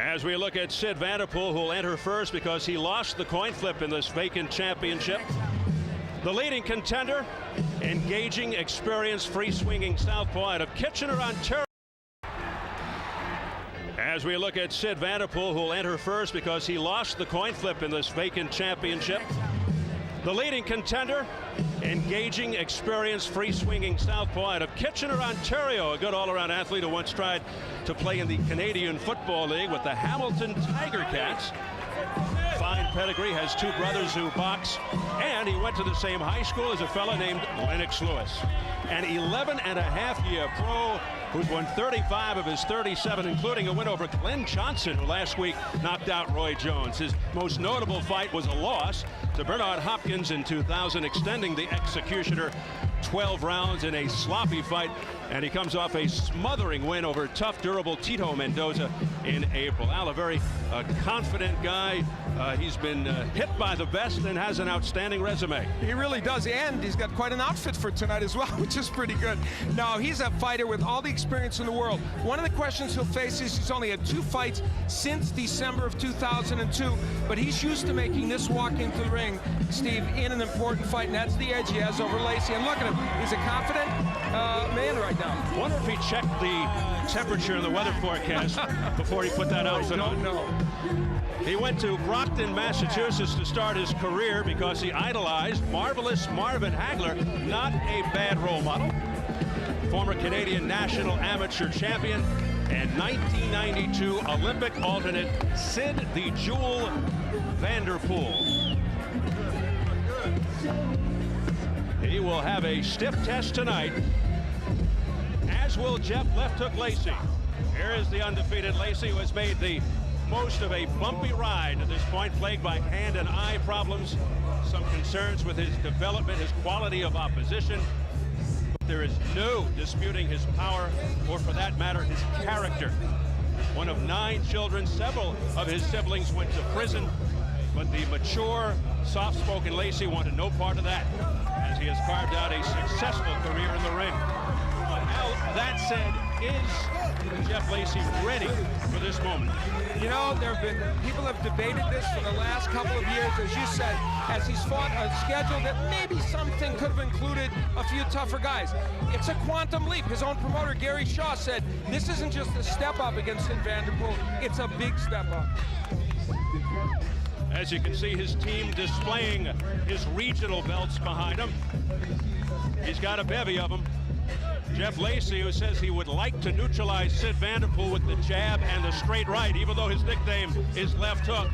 As we look at Syd Vanderpool, who will enter first because he lost the coin flip in this vacant championship. The leading contender, engaging, experienced, free-swinging southpaw out of Kitchener, Ontario. As we look at Syd Vanderpool, who will enter first because he lost the coin flip in this vacant championship. The leading contender, engaging, experienced, free-swinging southpaw out of Kitchener, Ontario. A good all-around athlete who once tried to play in the Canadian Football League with the Hamilton Tiger Cats. Fine pedigree, has two brothers who box, and he went to the same high school as a fella named Lennox Lewis. An 11-and-a-half-year pro who's won 35 of his 37, including a win over Glenn Johnson, who last week knocked out Roy Jones. His most notable fight was a loss to Bernard Hopkins in 2000, extending the executioner 12 rounds in a sloppy fight, and he comes off a smothering win over tough, durable Tito Mendoza in April. Al, a very confident guy. He's been hit by the best and has an outstanding resume. He really does, and he's got quite an outfit for tonight as well, which is pretty good. Now, he's a fighter with all the experience in the world. One of the questions he'll face is he's only had 2 fights since December of 2002, but he's used to making this walk into the ring, Steve, in an important fight, and that's the edge he has over Lacy. And look at him, he's a confident man right now. Wonder if he checked the temperature in the weather forecast before he put that outfit on. No. He went to Brockton, Massachusetts to start his career because he idolized marvelous Marvin Hagler, not a bad role model. Former Canadian national amateur champion and 1992 Olympic alternate Syd "the Jewel" Vanderpool. He will have a stiff test tonight, as will Jeff Left Hook Lacy. Here is the undefeated Lacy, who has made the most of a bumpy ride at this point, plagued by hand and eye problems, some concerns with his development, his quality of opposition. But there is no disputing his power, or for that matter, his character. One of 9 children, several of his siblings went to prison, but the mature, soft-spoken Lacy wanted no part of that, as he has carved out a successful career in the ring. Now, that said, is Jeff Lacy ready for this moment? You know, people have debated this for the last couple of years, as you said, as he's fought a schedule that maybe something could have included a few tougher guys. It's a quantum leap. His own promoter, Gary Shaw, said this isn't just a step up against Sid Vanderpool, it's a big step up. As you can see, his team displaying his regional belts behind him. He's got a bevy of them. Jeff Lacy, who says he would like to neutralize Syd Vanderpool with the jab and the straight right, even though his nickname is Left Hook.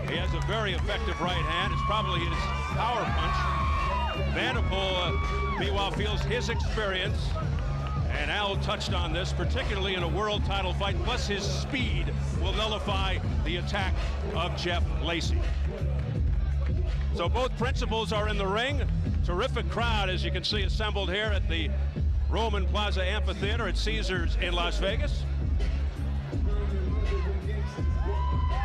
He has a very effective right hand. It's probably his power punch. Vanderpool, meanwhile, feels his experience, and Al touched on this, particularly in a world title fight, plus his speed will nullify the attack of Jeff Lacy. So both principals are in the ring. Terrific crowd, as you can see, assembled here at the Roman Plaza Amphitheater at Caesars in Las Vegas.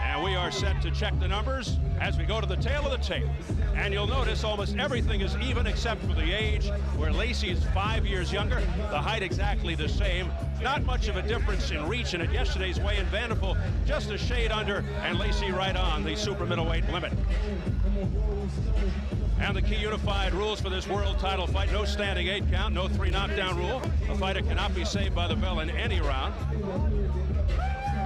And we are set to check the numbers as we go to the tail of the tape. And you'll notice almost everything is even except for the age, where Lacy is 5 years younger, the height exactly the same. Not much of a difference in reach, and at yesterday's weigh-in, Vanderpool just a shade under, and Lacy right on the super middleweight limit. And the key unified rules for this world title fight: no standing 8 count, no 3 knockdown rule. A fighter cannot be saved by the bell in any round.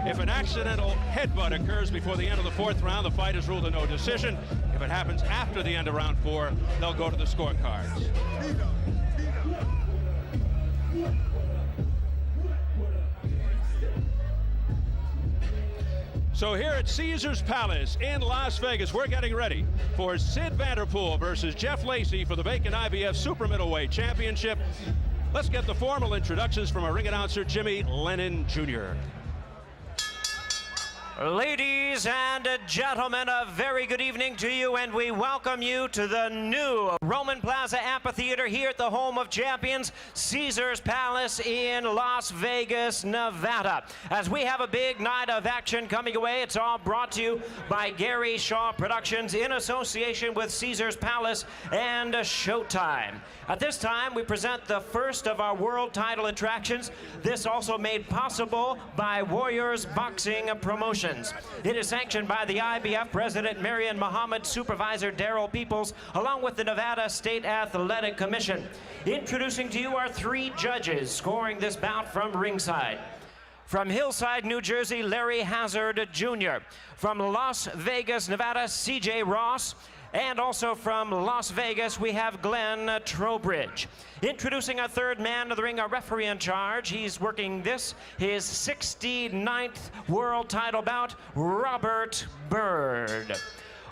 If an accidental headbutt occurs before the end of the 4th round, the fight is ruled a no decision. If it happens after the end of round 4, they'll go to the scorecards. So here at Caesars Palace in Las Vegas, we're getting ready for Syd Vanderpool versus Jeff Lacy for the vacant IBF Super Middleweight Championship. Let's get the formal introductions from our ring announcer, Jimmy Lennon Jr. Ladies and gentlemen, a very good evening to you, and we welcome you to the new Roman Plaza Amphitheater here at the home of champions, Caesars Palace in Las Vegas, Nevada. As we have a big night of action coming away, it's all brought to you by Gary Shaw Productions in association with Caesars Palace and Showtime. At this time, we present the first of our world title attractions. This also made possible by Warriors Boxing Promotion. promotions. It is sanctioned by the IBF President Marion Muhammad, Supervisor Darrell Peoples, along with the Nevada State Athletic Commission. Introducing to you our 3 judges scoring this bout from ringside. From Hillside, New Jersey, Larry Hazard Jr. From Las Vegas, Nevada, C.J. Ross. And also from Las Vegas, we have Glenn Trowbridge. Introducing our 3rd man of the ring, our referee in charge. He's working this, his 69th world title bout, Robert Byrd.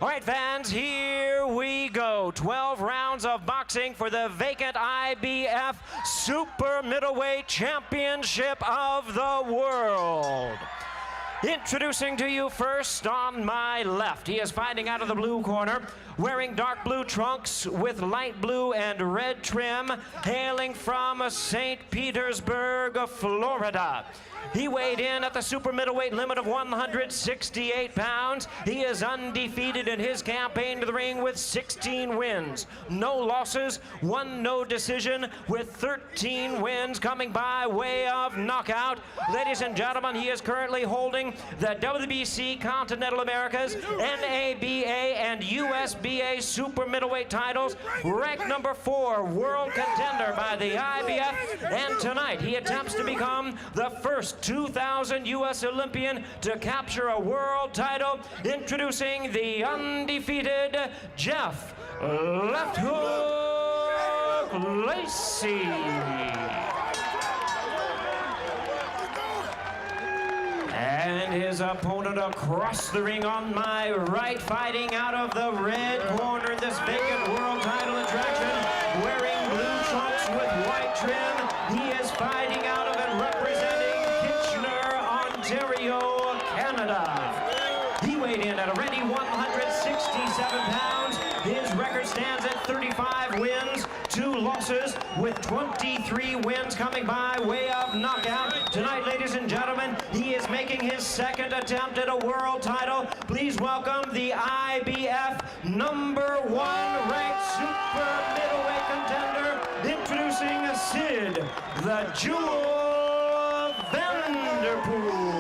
All right, fans, here we go. 12 rounds of boxing for the vacant IBF Super Middleweight Championship of the World. Introducing to you first on my left, he is fighting out of the blue corner, wearing dark blue trunks with light blue and red trim, hailing from St. Petersburg, Florida. He weighed in at the super middleweight limit of 168 pounds. He is undefeated in his campaign to the ring with 16 wins, no losses, 1 no decision, with 13 wins coming by way of knockout. Ladies and gentlemen, he is currently holding the WBC Continental Americas, NABA, and USBA super middleweight titles, ranked number 4 world contender by the IBF, and tonight he attempts to become the first 2000 U.S. Olympian to capture a world title. Introducing the undefeated Jeff Left Hook Lacy. And his opponent across the ring on my right, fighting out of the red corner in this vacant world title attraction, wearing blue trunks with white trim. He is fighting out of it, representing Ontario, Canada. He weighed in at a ready 167 pounds. His record stands at 35 wins, 2 losses, with 23 wins coming by way of knockout. Tonight, ladies and gentlemen, he is making his 2nd attempt at a world title. Please welcome the IBF number 1 ranked super middleweight contender, introducing Syd the Jewel Vanderpool.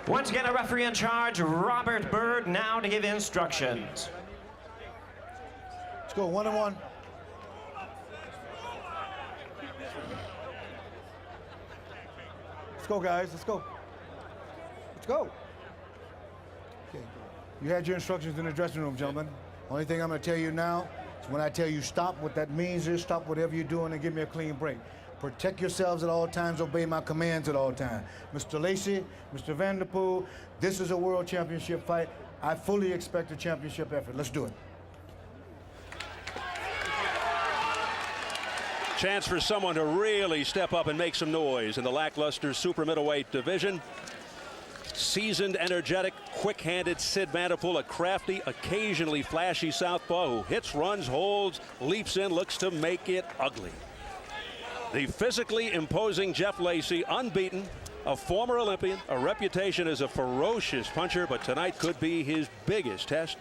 Once again, a referee in charge, Robert Byrd, now to give instructions. Let's go 1-1. Let's go, guys. Let's go. Let's go. Okay. You had your instructions in the dressing room, gentlemen. Only thing I'm going to tell you now is when I tell you stop, what that means is stop whatever you're doing and give me a clean break. Protect yourselves at all times, obey my commands at all times. Mr. Lacy, Mr. Vanderpool, this is a world championship fight. I fully expect a championship effort. Let's do it. Chance for someone to really step up and make some noise in the lackluster super middleweight division. Seasoned, energetic, quick-handed Syd Vanderpool, a crafty, occasionally flashy southpaw who hits, runs, holds, leaps in, looks to make it ugly. The physically imposing Jeff Lacy, unbeaten, a former Olympian, a reputation as a ferocious puncher, but tonight could be his biggest test.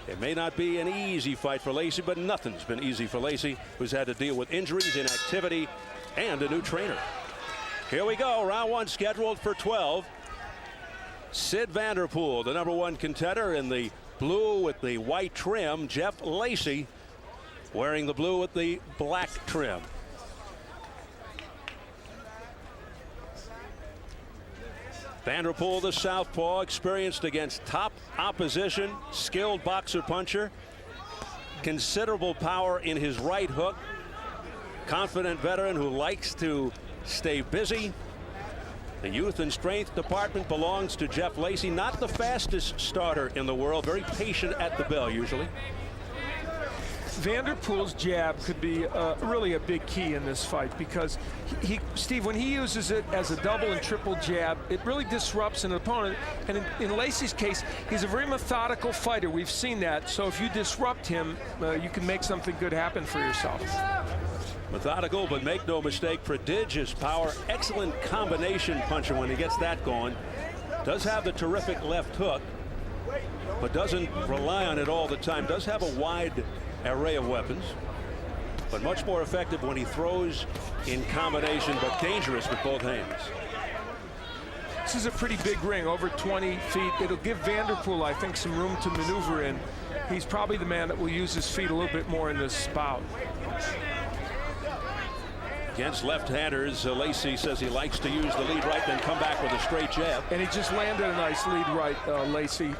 It may not be an easy fight for Lacy, but nothing's been easy for Lacy, who's had to deal with injuries, inactivity, and a new trainer. Here we go, round 1 scheduled for 12. Syd Vanderpool, the number 1 contender, in the blue with the white trim. Jeff Lacy wearing the blue with the black trim. Vanderpool, the southpaw, experienced against top opposition, skilled boxer puncher, considerable power in his right hook, confident veteran who likes to stay busy. The youth and strength department belongs to Jeff Lacy, not the fastest starter in the world, very patient at the bell usually. Vanderpool's jab could be really a big key in this fight, because Steve, when he uses it as a double and triple jab, it really disrupts an opponent. And in Lacy's case, he's a very methodical fighter. We've seen that. So if you disrupt him, you can make something good happen for yourself. Methodical, but make no mistake, prodigious power, excellent combination puncher when he gets that going. Does have the terrific left hook, but doesn't rely on it all the time. Does have a wide array of weapons. but much more effective when he throws in combination, but dangerous with both hands. This is a pretty big ring, over 20 feet. It'll give Vanderpool, I think, some room to maneuver in. He's probably the man that will use his feet a little bit more in this spout. Against left-handers, Lacy says he likes to use the lead right, then come back with a straight jab. And he just landed a nice lead right, Lacy.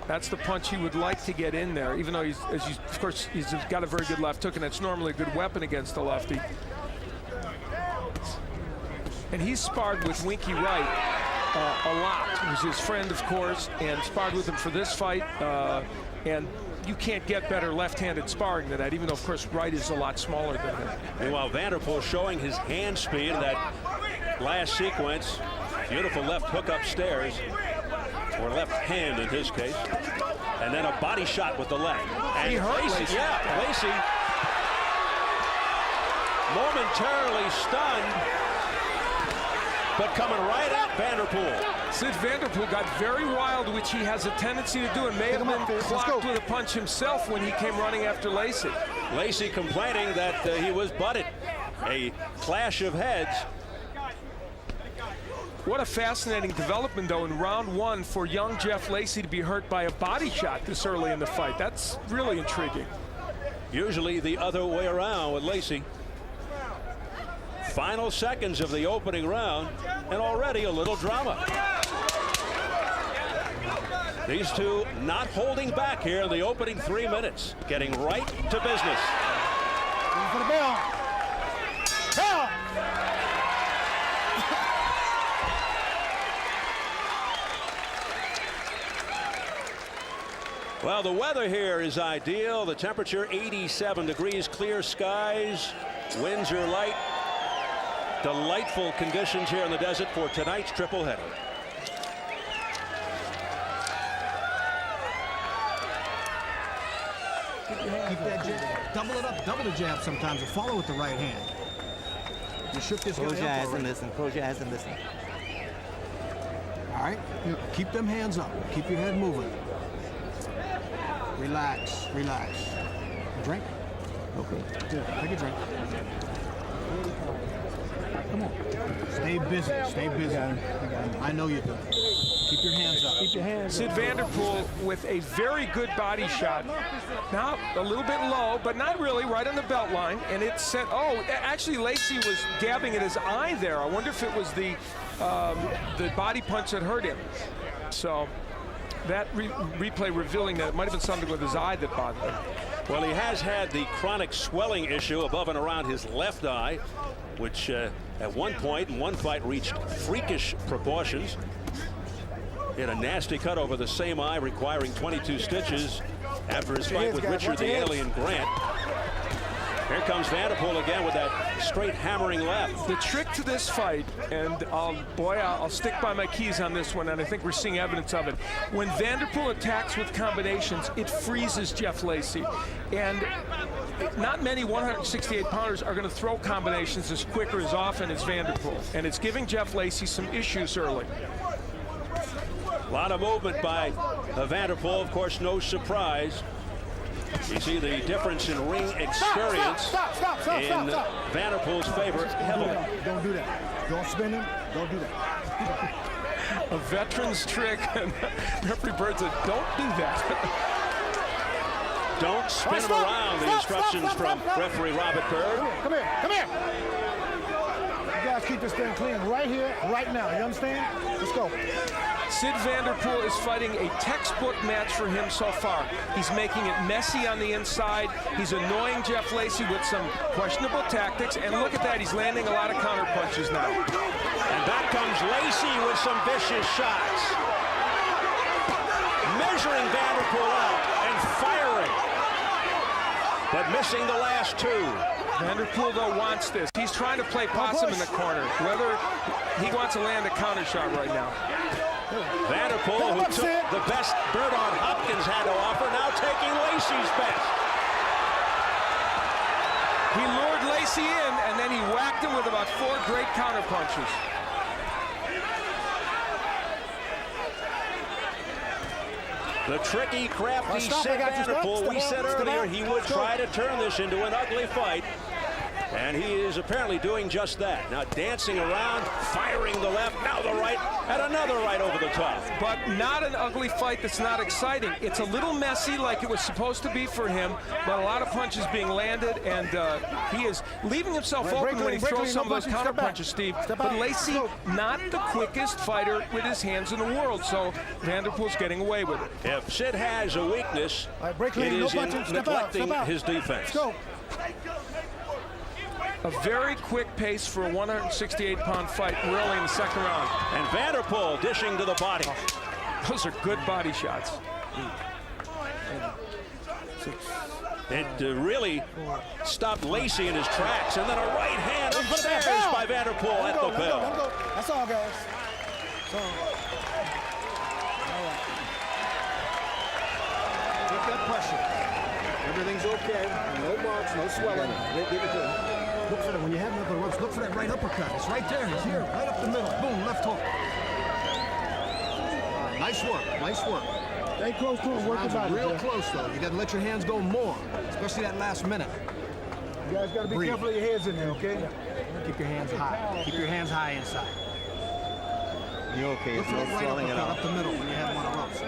That's the punch he would like to get in there, even though of course, he's got a very good left hook, and that's normally a good weapon against a lefty. And he's sparred with Winky Wright a lot. He was his friend, of course, and sparred with him for this fight. And you can't get better left-handed sparring than that, even though, of course, Wright is a lot smaller than him. Meanwhile, Vanderpool showing his hand speed in that last sequence. Beautiful left hook upstairs, or left hand in his case. And then a body shot with the left. And he hurt Lacy. Yeah, Lacy momentarily stunned, but coming right at Vanderpool. Sid Vanderpool got very wild, which he has a tendency to do, and may have been clocked with a punch himself when he came running after Lacy. Lacy complaining that he was butted. A clash of heads. What a fascinating development, though, in round one for young Jeff Lacy to be hurt by a body shot this early in the fight. That's really intriguing. Usually the other way around with Lacy. Final seconds of the opening round, and already a little drama. These two not holding back here in the opening 3 minutes, getting right to business. For the bell. Bell. Well, the weather here is ideal. The temperature 87 degrees, clear skies, winds are light. Delightful conditions here in the desert for tonight's triple header. Keep that jab. Double it up, double the jab sometimes, or follow with the right hand. You shook this guy up. Close your eyes and listen. Close your eyes and listen. All right, keep them hands up. Keep your head moving. Relax, relax. Drink. Okay. Take a drink. Come on. Stay busy. Stay busy. I know you do. Keep your hands up. Keep your hands Sid Vanderpool with a very good body shot. Now a little bit low, but not really, right on the belt line. And it sent, actually Lacy was dabbing at his eye there. I wonder if it was the body punch that hurt him. So that replay revealing that it might have been something with his eye that bothered him. Well, he has had the chronic swelling issue above and around his left eye, which at one point in one fight reached freakish proportions. He had a nasty cut over the same eye, requiring 22 stitches after his fight with Richard the Alien Grant. Here comes Vanderpool again with that straight hammering left. The trick to this fight, and I'll stick by my keys on this one, and I think we're seeing evidence of it. When Vanderpool attacks with combinations, it freezes Jeff Lacy. And not many 168-pounders are going to throw combinations as quick or as often as Vanderpool. And it's giving Jeff Lacy some issues early. A lot of movement by Vanderpool, of course, no surprise. You see the difference in ring experience in Vanderpool's favor heavily. Don't do that. Don't spin him. Don't do that. A veteran's trick, and referee Bird said, don't do that. Don't spin him around, the instructions from referee Robert Bird. Come here. Come here. You guys keep this thing clean right here, right now. You understand? Let's go. Sid Vanderpool is fighting a textbook match for him so far. He's making it messy on the inside. He's annoying Jeff Lacy with some questionable tactics. And look at that, he's landing a lot of counter punches now. And back comes Lacy with some vicious shots. Measuring Vanderpool out and firing, but missing the last two. Vanderpool, though, wants this. He's trying to play possum in the corner, whether he wants to land a counter shot right now. Vanderpool, who took the best Bernard Hopkins had to offer, now taking Lacy's best. He lured Lacy in, and then he whacked him with about 4 great counter punches. The tricky, crafty Sid Vanderpool, we said earlier he would try to turn this into an ugly fight. And he is apparently doing just that. Now dancing around, firing the left, now the right, and another right over the top. But not an ugly fight that's not exciting. It's a little messy like it was supposed to be for him, but a lot of punches being landed, and he is leaving himself open when he throws some of those counter punches, Steve. But Lacy, not the quickest fighter with his hands in the world, so Vanderpool's getting away with it. If Sid has a weakness, it is in neglecting his defense. Let's go. A very quick pace for a 168-pound fight early in the second round. And Vanderpool dishing to the body. Those are good body shots. It really stopped Lacy in his tracks, and then a right hand upstairs by Vanderpool at the bell. That's all, guys. So, Take that pressure. Everything's okay. No marks, no swelling. Give it to him. Look for that. When you have another ropes, look for that right uppercut. It's right there. It's here. Right up the middle. Boom, left hook. Nice work. Nice work. stay close to him. Work about it. Real close, though. You got to let your hands go more, especially that last minute. You guys got to be careful of your heads in there, okay? Keep your hands high. Keep your hands high inside. You're okay. Look It's for no that right swelling at uppercut all. up the middle when you have one of ropes.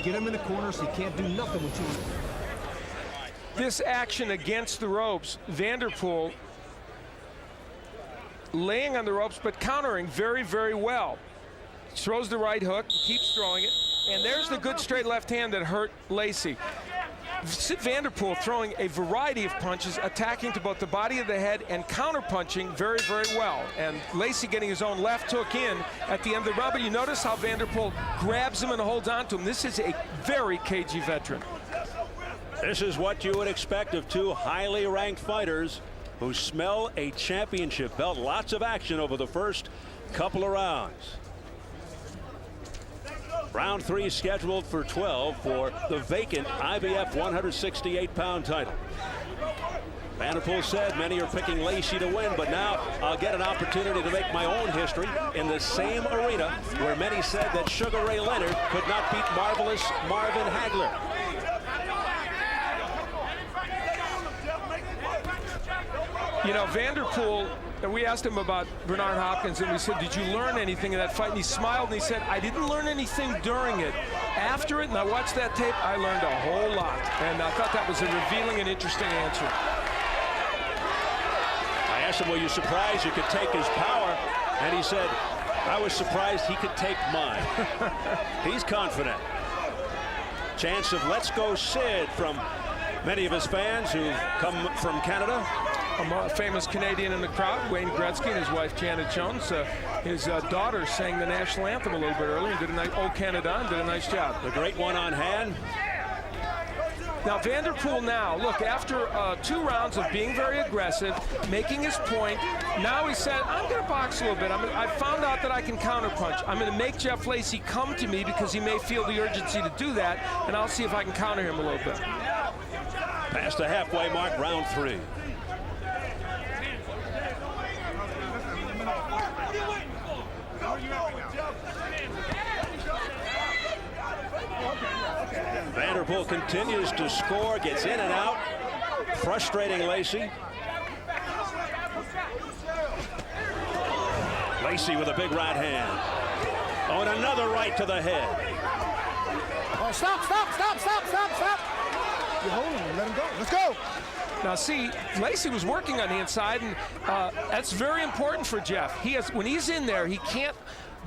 Get him in the corner so he can't do nothing with you. This action against the ropes, Vanderpool laying on the ropes but countering very, very well. Throws the right hook, keeps throwing it, and there's the good straight left hand that hurt Lacy. Syd Vanderpool throwing a variety of punches, attacking to both the body of the head and counter-punching very, very well. And Lacy getting his own left hook in at the end of the round. But you notice how Vanderpool grabs him and holds on to him. This is a very cagey veteran. This is what you would expect of two highly ranked fighters who smell a championship belt. Lots of action over the first couple of rounds. Round 3 scheduled for 12 for the vacant IBF 168-pound title. Vanderpool said many are picking Lacy to win, but now I'll get an opportunity to make my own history in the same arena where many said that Sugar Ray Leonard could not beat marvelous Marvin Hagler. You know, Vanderpool, we asked him about Bernard Hopkins, and we said, did you learn anything in that fight? And he smiled and he said, I didn't learn anything during it. After it, and I watched that tape, I learned a whole lot. And I thought that was a revealing and interesting answer. I asked him, were you surprised you could take his power? And he said, I was surprised he could take mine. He's confident. Chance of let's go Sid from many of his fans who come from Canada. A famous Canadian in the crowd, Wayne Gretzky and his wife Janet Jones. His daughter sang the national anthem a little bit earlier and did a nice, "Oh Canada," and did a nice job. The great one on hand. Now Vanderpool now, look, after 2 rounds of being very aggressive, making his point, now he said, I'm going to box a little bit. I found out that I can counterpunch. I'm going to make Jeff Lacy come to me because he may feel the urgency to do that, and I'll see if I can counter him a little bit. Past the halfway mark, round 3. Vanderpool continues to score, gets in and out, frustrating Lacy. Lacy with a big right hand. Oh, and another right to the head. Oh, stop. You're holding him. Let him go. Let's go. Now see, Lacy was working on the inside, and that's very important for Jeff. When he's in there, he can't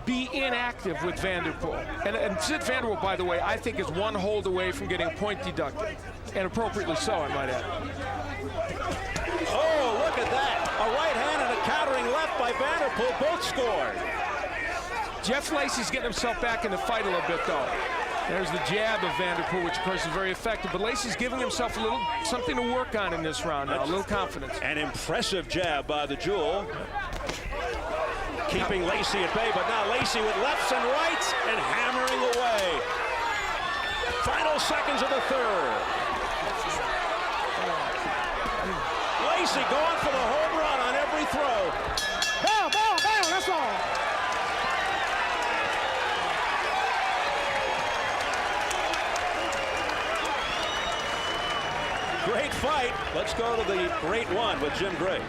be inactive with Vanderpool. And Syd Vanderpool, by the way, I think is 1 hold away from getting a point deducted. And appropriately so, I might add. Oh, look at that. A right hand and a countering left by Vanderpool, both scored. Jeff Lacy's getting himself back in the fight a little bit, though. There's the jab of Vanderpool, which of course is very effective, but Lacy's giving himself a little something to work on in this round now, a little confidence. An impressive jab by the Jewel, keeping Lacy at bay, but now Lacy with lefts and rights and hammering away. Final seconds of the third. Lacy going for the home run on every throw. Bam, that's all. Great fight. Let's go to the great one with Jim Gray.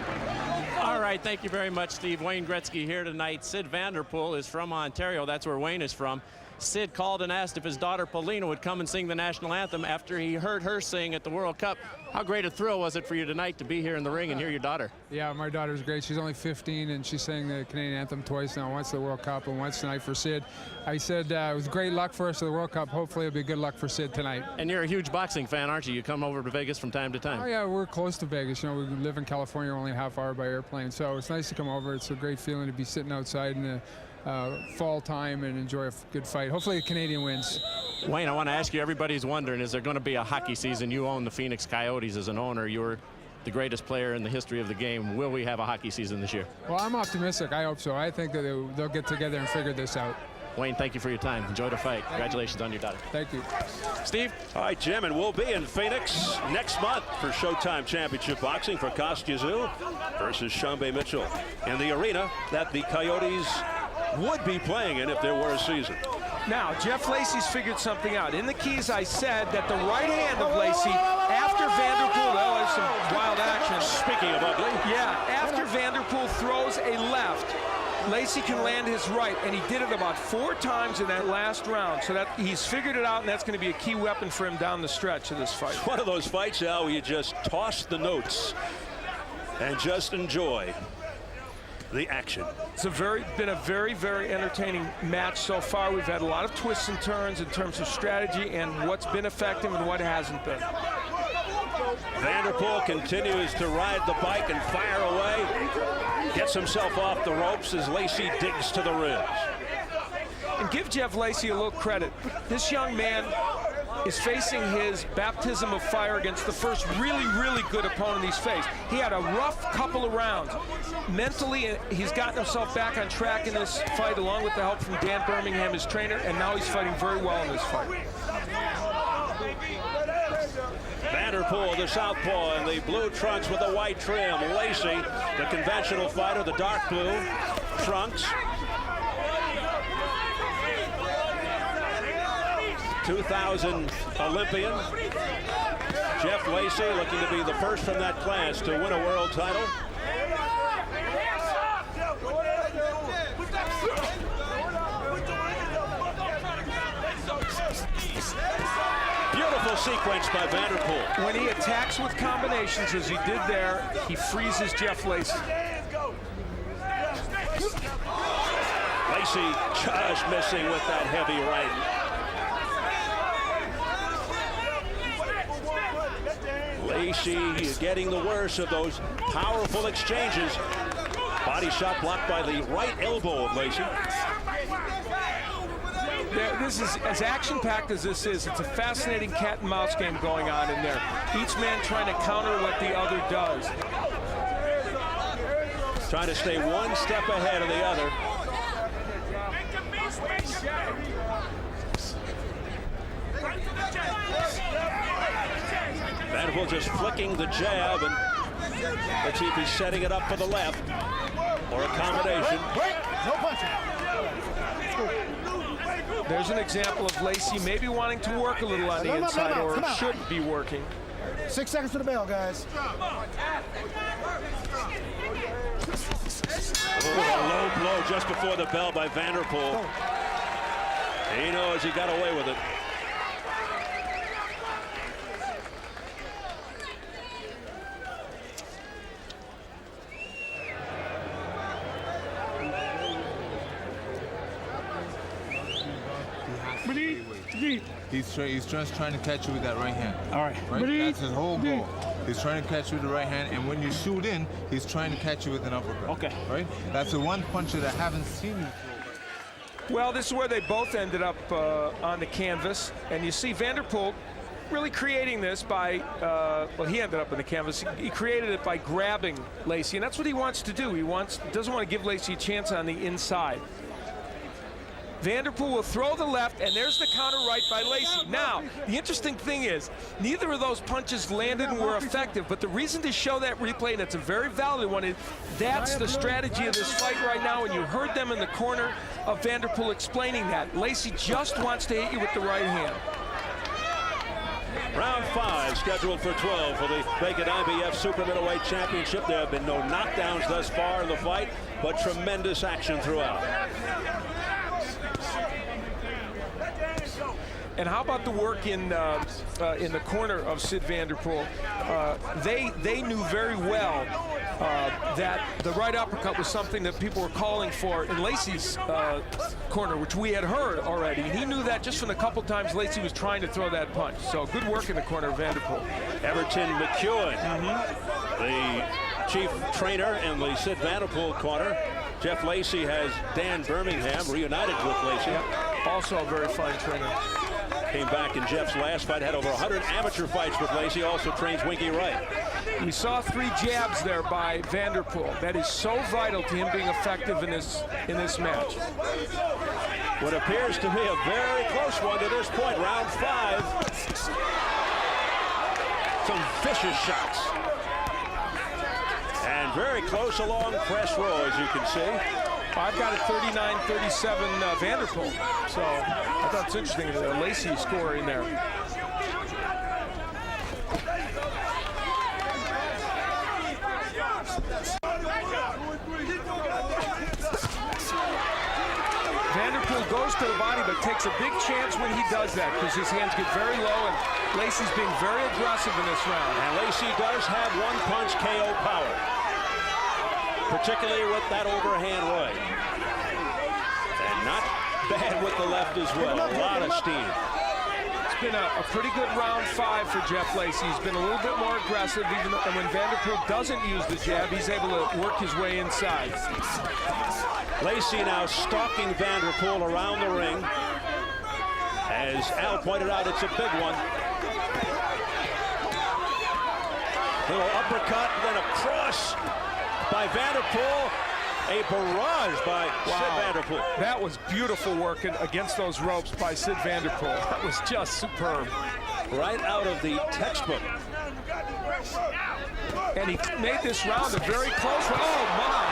All right, thank you very much, Steve. Wayne Gretzky here tonight. Syd Vanderpool is from Ontario. That's where Wayne is from. Sid called and asked if his daughter Paulina would come and sing the national anthem after he heard her sing at the World Cup. How great a thrill was it for you tonight to be here in the ring and hear your daughter? Yeah, my daughter's great. She's only 15, and she sang the Canadian anthem twice now, once the World Cup and once tonight for Sid. I said it was great luck for us at the World Cup. Hopefully it'll be good luck for Sid tonight. And you're a huge boxing fan, aren't you? You come over to Vegas from time to time. Oh, yeah, we're close to Vegas. You know, we live in California, only a half hour by airplane, so it's nice to come over. It's a great feeling to be sitting outside in the fall time and enjoy a good fight. Hopefully the Canadian wins. Wayne, I want to ask you, everybody's wondering, is there going to be a hockey season? You own the Phoenix Coyotes as an owner. You're the greatest player in the history of the game. Will we have a hockey season this year? Well, I'm optimistic. I hope so. I think that they'll get together and figure this out. Wayne, thank you for your time. Enjoy the fight. Congratulations on your daughter. Thank you. Steve? All right, Jim, and we'll be in Phoenix next month for Showtime Championship Boxing for Kostiazoo versus Shambe Mitchell in the arena that the Coyotes would be playing in if there were a season. Now, Jeff Lacy's figured something out. In the keys, I said that the right hand of Lacy, after Vanderpool, well, there's some wild action. Speaking of ugly. Yeah, after Vanderpool throws a left, Lacy can land his right, and he did it about 4 times in that last round. So that he's figured it out, and that's going to be a key weapon for him down the stretch of this fight. It's one of those fights, Al, where you just toss the notes and just enjoy the action. It's been a very, very entertaining match so far. We've had a lot of twists and turns in terms of strategy and what's been effective and what hasn't been. Vanderpool continues to ride the bike and fire away. Gets himself off the ropes as Lacy digs to the ribs. And give Jeff Lacy a little credit. This young man is facing his baptism of fire against the first really, really good opponent he's faced. He had a rough couple of rounds. Mentally, he's gotten himself back on track in this fight, along with the help from Dan Birmingham, his trainer, and now he's fighting very well in this fight. Vanderpool, the southpaw, in the blue trunks with the white trim. Lacy, the conventional fighter, the dark blue trunks. 2000 Olympian. Jeff Lacy looking to be the first from that class to win a world title. Beautiful sequence by Vanderpool. When he attacks with combinations, as he did there, he freezes Jeff Lacy. Lacy just missing with that heavy right. Lacy getting the worst of those powerful exchanges. Body shot blocked by the right elbow of Lacy. This is as action-packed as this is. It's a fascinating cat and mouse game going on in there. Each man trying to counter what the other does. Trying to stay one step ahead of the other. Vanderpool just flicking the jab, and let's see if he's setting it up for the left or a combination. No punching. There's an example of Lacy maybe wanting to work a little on the inside, or should be working. 6 seconds to the bell, guys. Ooh, a low blow just before the bell by Vanderpool. He knows he got away with it. He's just trying to catch you with that right hand. All right. That's his whole goal. He's trying to catch you with the right hand, and when you shoot in, he's trying to catch you with an uppercut. Okay. Right? That's the one puncher that I haven't seen you throw. Well, this is where they both ended up on the canvas, and you see Vanderpool really creating this by, well, he ended up on the canvas. He created it by grabbing Lacy, and that's what he wants to do. He doesn't want to give Lacy a chance on the inside. Vanderpool will throw the left, and there's the counter right by Lacy. Now, the interesting thing is, neither of those punches landed and were effective, but the reason to show that replay, and it's a very valid one, is that's the strategy of this fight right now, and you heard them in the corner of Vanderpool explaining that. Lacy just wants to hit you with the right hand. Round 5 scheduled for 12 for the vacant IBF Super Middleweight Championship. There have been no knockdowns thus far in the fight, but tremendous action throughout. And how about the work in the corner of Syd Vanderpool? They knew very well that the right uppercut was something that people were calling for in Lacy's corner, which we had heard already. And he knew that just from the couple times Lacy was trying to throw that punch. So good work in the corner of Vanderpool. Everton McEwen, the chief trainer in the Sid Vanderpool corner. Jeff Lacy has Dan Birmingham reunited with Lacy. Yep. Also a very fine trainer. Came back in Jeff's last fight, had over 100 amateur fights with Lacy, also trains Winky Wright. We saw 3 jabs there by Vanderpool. That is so vital to him being effective in this match. What appears to be a very close one to this point, round 5. Some vicious shots. And very close along press row, as you can see. I've got a 39-37 Vanderpool. So I thought it's interesting, the Lacy score in there. Vanderpool goes to the body, but takes a big chance when he does that because his hands get very low, and Lacy's being very aggressive in this round. And Lacy does have one-punch KO power, particularly with that overhand right. And not bad with the left as well. A lot of steam. It's been a pretty good round 5 for Jeff Lacy. He's been a little bit more aggressive, and when Vanderpool doesn't use the jab, he's able to work his way inside. Lacy now stalking Vanderpool around the ring. As Al pointed out, it's a big one. Little uppercut, then a cross by Vanderpool. A barrage by Sid Vanderpool. That was beautiful work against those ropes by Sid Vanderpool. That was just superb. Right out of the textbook. And he made this round a very close one. Oh, my.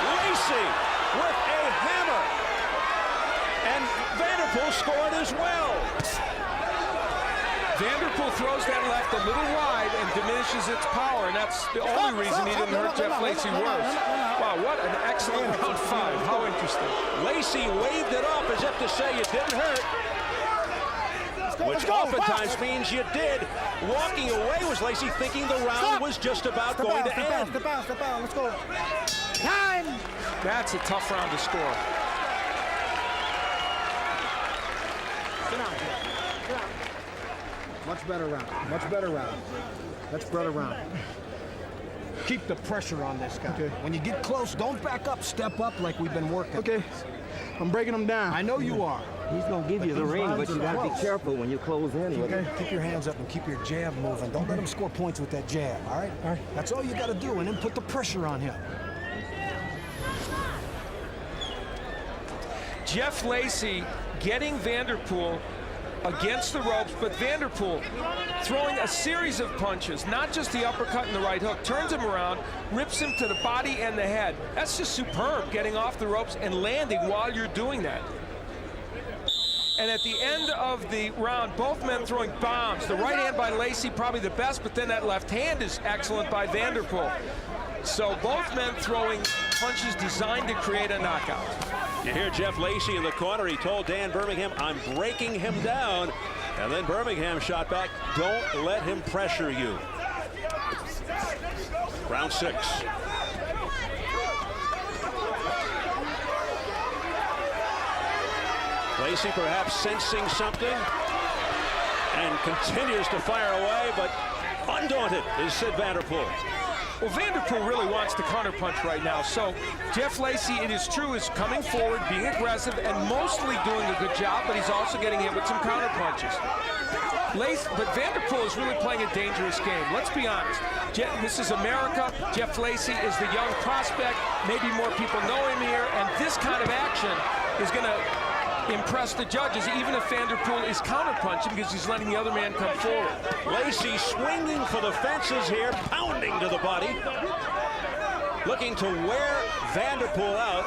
Lacy with a hammer. And Vanderpool scored as well. Vanderpool throws that left a little wide and diminishes its power, and that's the only reason he didn't hurt Jeff Lacy worse. Wow, what an excellent round 5. How interesting. Lacy waved it up as if to say you didn't hurt, which oftentimes means you did. Walking away was Lacy thinking the round was just about going to end. Step out, let's go. Time! That's a tough round to score. Much better round. Much better round. Much better round. Keep the pressure on this guy. Okay. When you get close, don't back up. Step up like we've been working. Okay. I'm breaking him down. I know you are. He's going to give you the ring, but you got to be careful when you close in. Okay. Keep your hands up and keep your jab moving. Don't let him score points with that jab, all right? All right. That's all you got to do, and then put the pressure on him. Jeff Lacy getting Vanderpool against the ropes, but Vanderpool throwing a series of punches, not just the uppercut and the right hook, turns him around, rips him to the body and the head. That's just superb, getting off the ropes and landing while you're doing that. And at the end of the round, both men throwing bombs. The right hand by Lacy, probably the best, but then that left hand is excellent by Vanderpool. So both men throwing punches designed to create a knockout. You hear Jeff Lacy in the corner. He told Dan Birmingham, I'm breaking him down. And then Birmingham shot back, don't let him pressure you. Round 6. Lacy perhaps sensing something and continues to fire away, but undaunted is Sid Vanderpool. Well, Vanderpool really wants to counterpunch right now. So Jeff Lacy, it is true, is coming forward, being aggressive, and mostly doing a good job, but he's also getting hit with some counterpunches. But Vanderpool is really playing a dangerous game. Let's be honest. This is America. Jeff Lacy is the young prospect. Maybe more people know him here, and this kind of action is going to impress the judges, even if Vanderpool is counterpunching because he's letting the other man come forward. Lacy swinging for the fences here, pounding to the body, looking to wear Vanderpool out.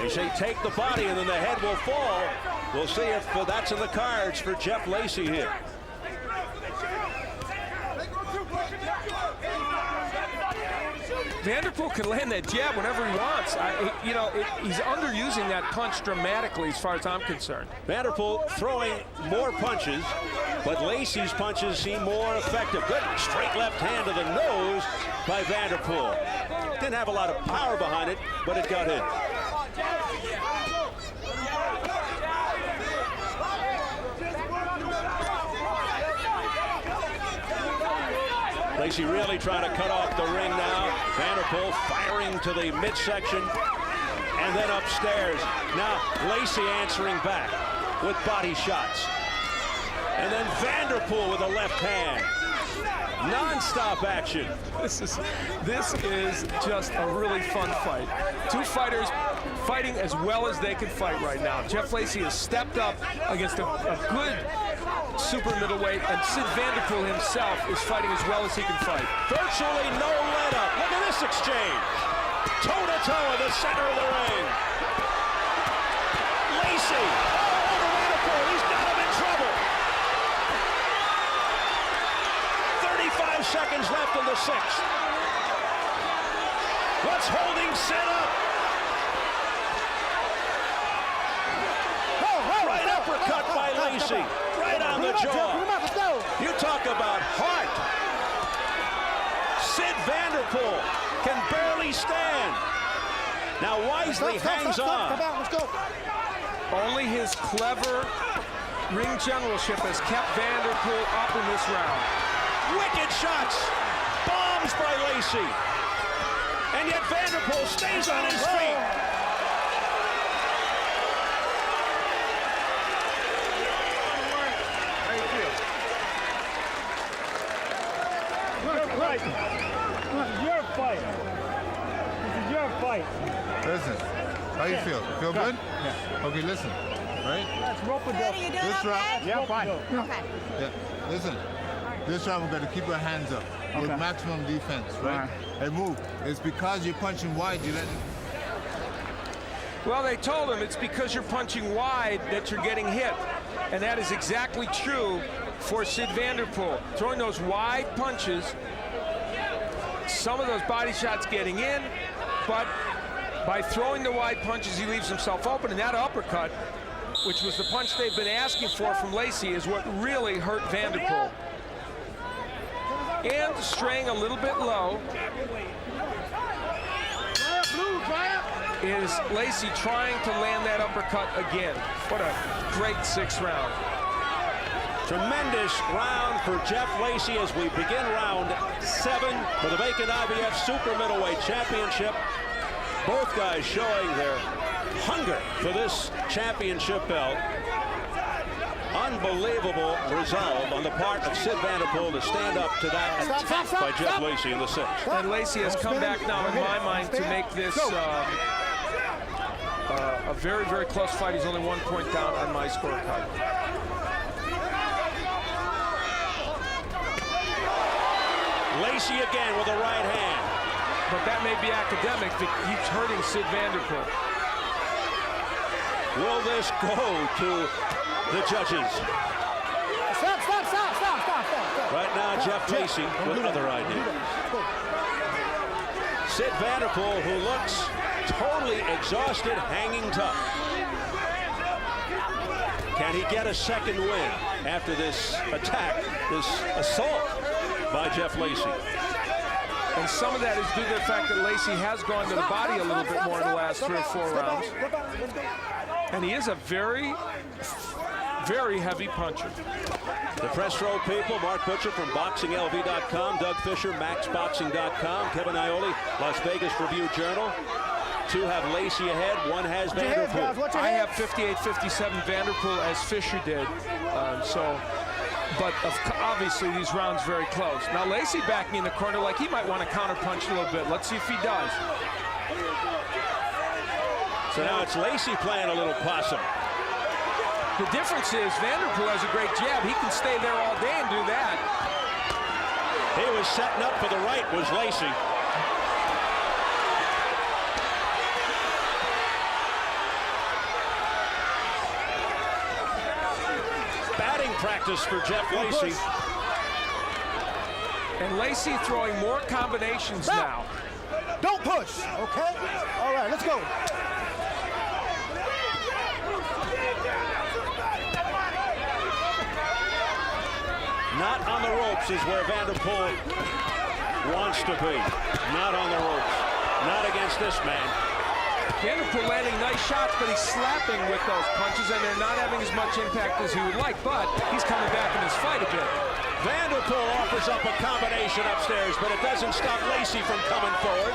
They say take the body and then the head will fall. We'll see if that's in the cards for Jeff Lacy here. Vanderpool can land that jab whenever he wants. He's underusing that punch dramatically as far as I'm concerned. Vanderpool throwing more punches, but Lacy's punches seem more effective. Good straight left hand to the nose by Vanderpool. Didn't have a lot of power behind it, but it got in. Lacy really trying to cut off the ring now. Vanderpool firing to the midsection and then upstairs. Now Lacy answering back with body shots. And then Vanderpool with a left hand. Non-stop action. This is just a really fun fight. Two fighters fighting as well as they can fight right now. Jeff Lacy has stepped up against a good super middleweight, and Syd Vanderpool himself is fighting as well as he can fight. Virtually no let-up. Look at this exchange. Toe-to-toe in the center of the ring. Lacy all over Vanderpool. He's got him in trouble. 35 seconds left in the sixth. What's holding Sid up? Right uppercut by Lacy. Right on the jaw. You talk about heart. Syd Vanderpool can barely stand. Now wisely hangs on. Only his clever ring generalship has kept Vanderpool up in this round. Wicked shots. Bombs by Lacy. And yet Vanderpool stays on his feet. This is your fight. This is your fight. Listen, how you feel? Feel good? Yeah. Okay, listen, right? That's rope-a-dope. This round, Yeah, fine. Okay. yeah, listen. This round we're gonna keep our hands up with maximum defense, right? Hey, move. It's because you're punching wide, you let it. Well, they told him it's because you're punching wide that you're getting hit. And that is exactly true for Syd Vanderpool. Throwing those wide punches, some of those body shots getting in, but by throwing the wide punches, he leaves himself open. And that uppercut, which was the punch they've been asking for from Lacy, is what really hurt Vanderpool. And straying a little bit low is Lacy trying to land that uppercut again. What a great sixth round. Tremendous round for Jeff Lacy as we begin round 7 for the vacant IBF Super Middleweight Championship. Both guys showing their hunger for this championship belt. Unbelievable resolve on the part of Syd Vanderpool to stand up to that attack by Jeff Lacy in the sixth. And Lacy has come back now, in my mind, to make this a very, very close fight. He's only 1 point down on my scorecard. Lacy again with a right hand. But that may be academic. He's hurting Syd Vanderpool. Will this go to the judges? Stop. Right now, Jeff Lacy with other ideas. Syd Vanderpool, who looks totally exhausted, hanging tough. Can he get a second win after this attack, this assault by Jeff Lacy? And some of that is due to the fact that Lacy has gone to the body a little bit more in the last 3 or 4 rounds. And he is a very, very heavy puncher. The press row people, Mark Butcher from BoxingLV.com, Doug Fisher, MaxBoxing.com, Kevin Ioli, Las Vegas Review-Journal. 2 have Lacy ahead, 1 has Vanderpool. I have 58-57 Vanderpool as Fisher did. But obviously these rounds very close. Now Lacy backing in the corner like he might want to counterpunch a little bit. Let's see if he does. So now it's Lacy playing a little possum. The difference is Vanderpool has a great jab. He can stay there all day and do that. He was setting up for the right, was Lacy. practice for Jeff Lacy. And Lacy throwing more combinations now. Don't push, okay? All right, let's go. Not on the ropes is where Vanderpool wants to be. Not on the ropes. Not against this man. Vanderpool landing nice shots, but he's slapping with those punches, and they're not having as much impact as he would like, but he's coming back in his fight a bit. Vanderpool offers up a combination upstairs, but it doesn't stop Lacy from coming forward.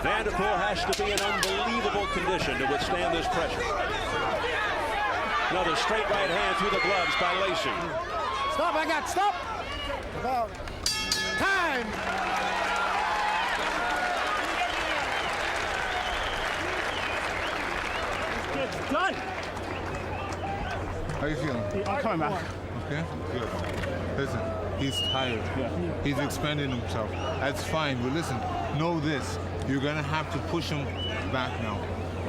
Vanderpool has to be in unbelievable condition to withstand this pressure. Another straight right hand through the gloves by Lacy. Stop, stop. About time. It's done. How you feeling? I'm coming back. Okay, good. Listen, he's tired. He's expending himself. That's fine, but listen, know this. You're gonna have to push him back now.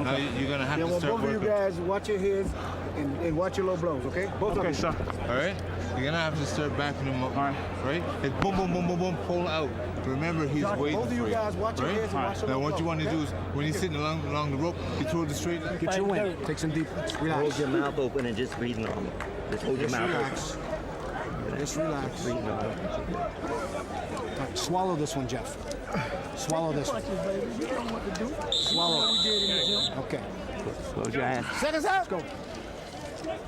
Now you're gonna have to well, start both of you working. guys, watch your heads and watch your low blows, okay? Both of you. Sir. All right? You're gonna have to start backing him up. All right. Right? It's boom, boom, boom, boom, boom, pull out. Remember, he's waiting Both of you for guys, watch your right? heads and watch your Now, low what you blows, want to okay? do is, when you're sitting along the rope, you throw the straight. Get your wind. Take some deep. Relax. Hold your mouth open and just breathe normal. Just hold your Just mouth relax. Just relax. open. Breathe normal. Right, swallow this one, Jeff. Swallow this one. Swallow it. Okay. Close your eyes. Seconds out. Let's go.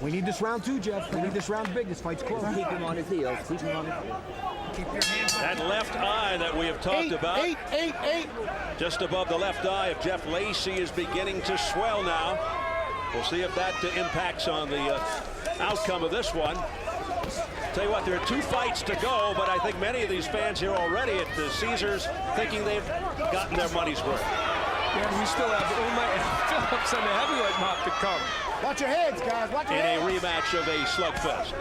We need this round too, Jeff. We need this round big. This fight's close. Keep him on his heels. Keep him on his heels. That left eye that we have talked about. Eight. Just above the left eye of Jeff Lacy is beginning to swell now. We'll see if that impacts on the outcome of this one. Tell you what, there are 2 fights to go, but I think many of these fans here already at the Caesars thinking they've gotten their money's worth. And we still have Uma and Phillips on the heavyweight mop to come. Watch your heads, guys. Watch your heads. In a rematch of a slugfest.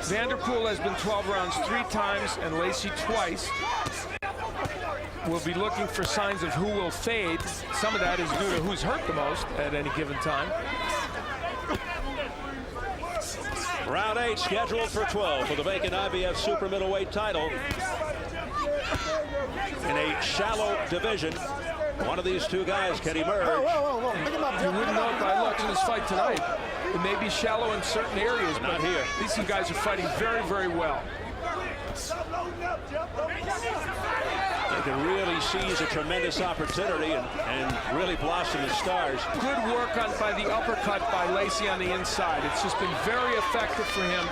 Vanderpool has been 12 rounds 3 times and Lacy twice. We'll be looking for signs of who will fade. Some of that is due to who's hurt the most at any given time. Round 8 scheduled for 12 for the vacant IBF super middleweight title. In a shallow division, one of these 2 guys can emerge. Whoa. Pick him up, You Jeff. wouldn't know it by looking at this fight tonight. It may be shallow in certain areas, Not but here. These 2 guys are fighting very, very well. They can really seize a tremendous opportunity and really blossom as stars. Good work by the uppercut by Lacy on the inside. It's just been very effective for him.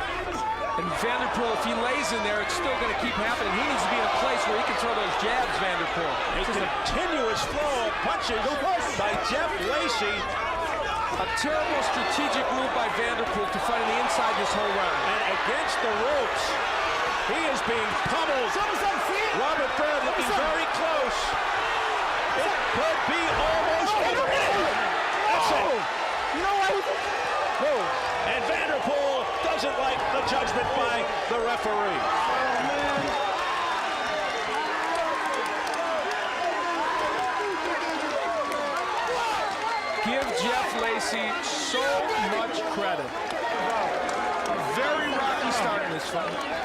And Vanderpool, if he lays in there, it's still going to keep happening. He needs to be in a place where he can throw those jabs, Vanderpool. A continuous flow of punches by Jeff Lacy. A terrible strategic move by Vanderpool to fight on the inside this whole round. And against the ropes, he is being pummeled. Robert Bird looking very close. It could be almost over. That's it. You know what? Whoa. And Vanderpool doesn't like the judgment by the referee. Give Jeff Lacy so much credit. A very rocky start in this fight.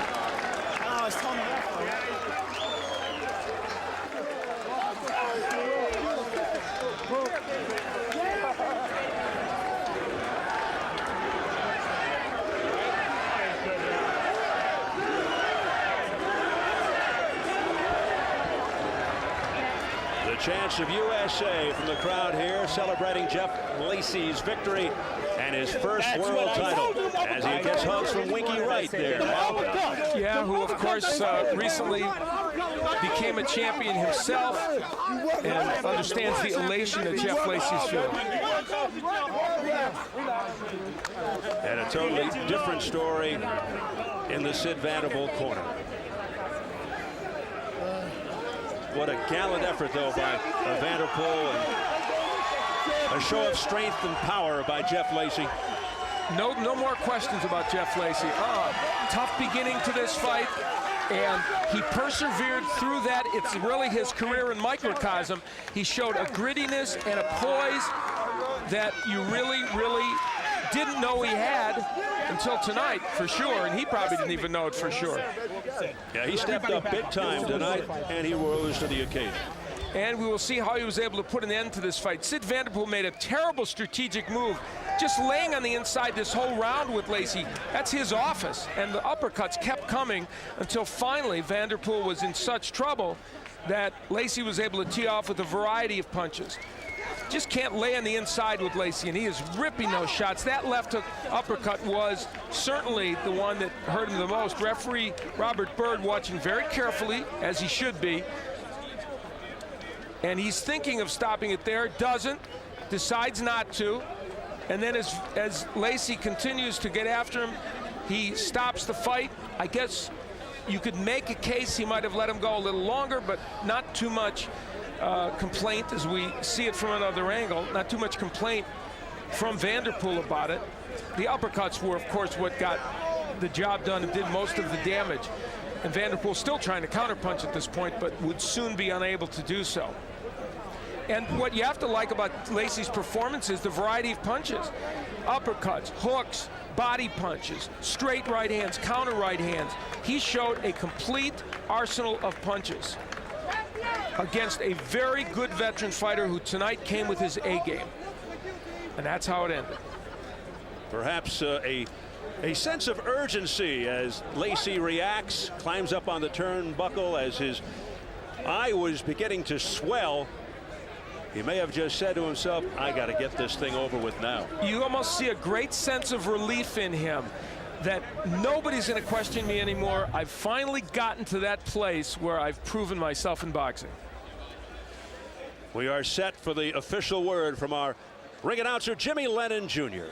The chants of USA from the crowd here celebrating Jeff Lacy's victory and his first world title as he gets hugs from Winky Wright there. Yeah, who of course recently became a champion himself and understands the elation that Jeff Lacy's feeling. And a totally different story in the Syd Vanderpool corner. What a gallant effort, though, by Vanderpool, and a show of strength and power by Jeff Lacy. No more questions about Jeff Lacy. Tough beginning to this fight, and he persevered through that. It's really his career in microcosm. He showed a grittiness and a poise that you really, really didn't know he had until tonight, for sure, and he probably didn't even know it for sure. Yeah, he stepped up big time tonight, and he rose to the occasion. And we will see how he was able to put an end to this fight. Syd Vanderpool made a terrible strategic move, just laying on the inside this whole round with Lacy. That's his office, and the uppercuts kept coming until finally Vanderpool was in such trouble that Lacy was able to tee off with a variety of punches. Just can't lay on the inside with Lacy, and he is ripping those shots. That left hook uppercut was certainly the one that hurt him the most. Referee Robert Byrd watching very carefully, as he should be. And he's thinking of stopping it there, doesn't, decides not to. And then as Lacy continues to get after him, he stops the fight. I guess you could make a case he might have let him go a little longer, but not too much complaint as we see it from another angle. Not too much complaint from Vanderpool about it. The uppercuts were, of course, what got the job done and did most of the damage. And Vanderpool still trying to counterpunch at this point, but would soon be unable to do so. And what you have to like about Lacy's performance is the variety of punches. Uppercuts, hooks, body punches, straight right hands, counter right hands. He showed a complete arsenal of punches against a very good veteran fighter who tonight came with his A game. And that's how it ended. Perhaps a sense of urgency as Lacy reacts, climbs up on the turnbuckle as his eye was beginning to swell. He may have just said to himself, I got to get this thing over with now. You almost see a great sense of relief in him that nobody's going to question me anymore. I've finally gotten to that place where I've proven myself in boxing. We are set for the official word from our ring announcer, Jimmy Lennon Jr.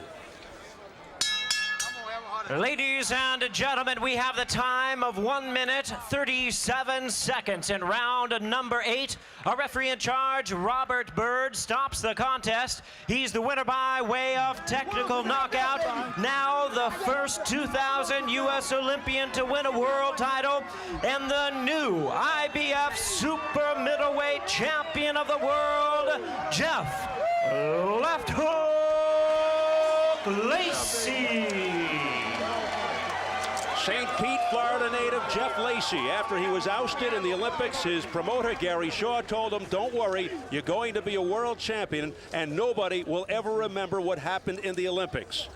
Ladies and gentlemen, we have the time of 1 minute, 37 seconds in round number 8. Our referee in charge, Robert Byrd, stops the contest. He's the winner by way of technical knockout. Now the first 2000 U.S. Olympian to win a world title and the new IBF Super Middleweight Champion of the World, Jeff Left Hook Lacy. St. Pete, Florida native Jeff Lacy, after he was ousted in the Olympics, his promoter Gary Shaw told him, don't worry, you're going to be a world champion and nobody will ever remember what happened in the Olympics.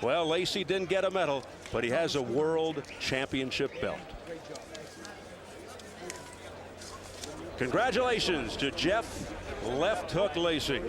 Well, Lacy didn't get a medal, but he has a world championship belt. Congratulations to Jeff Left Hook Lacy.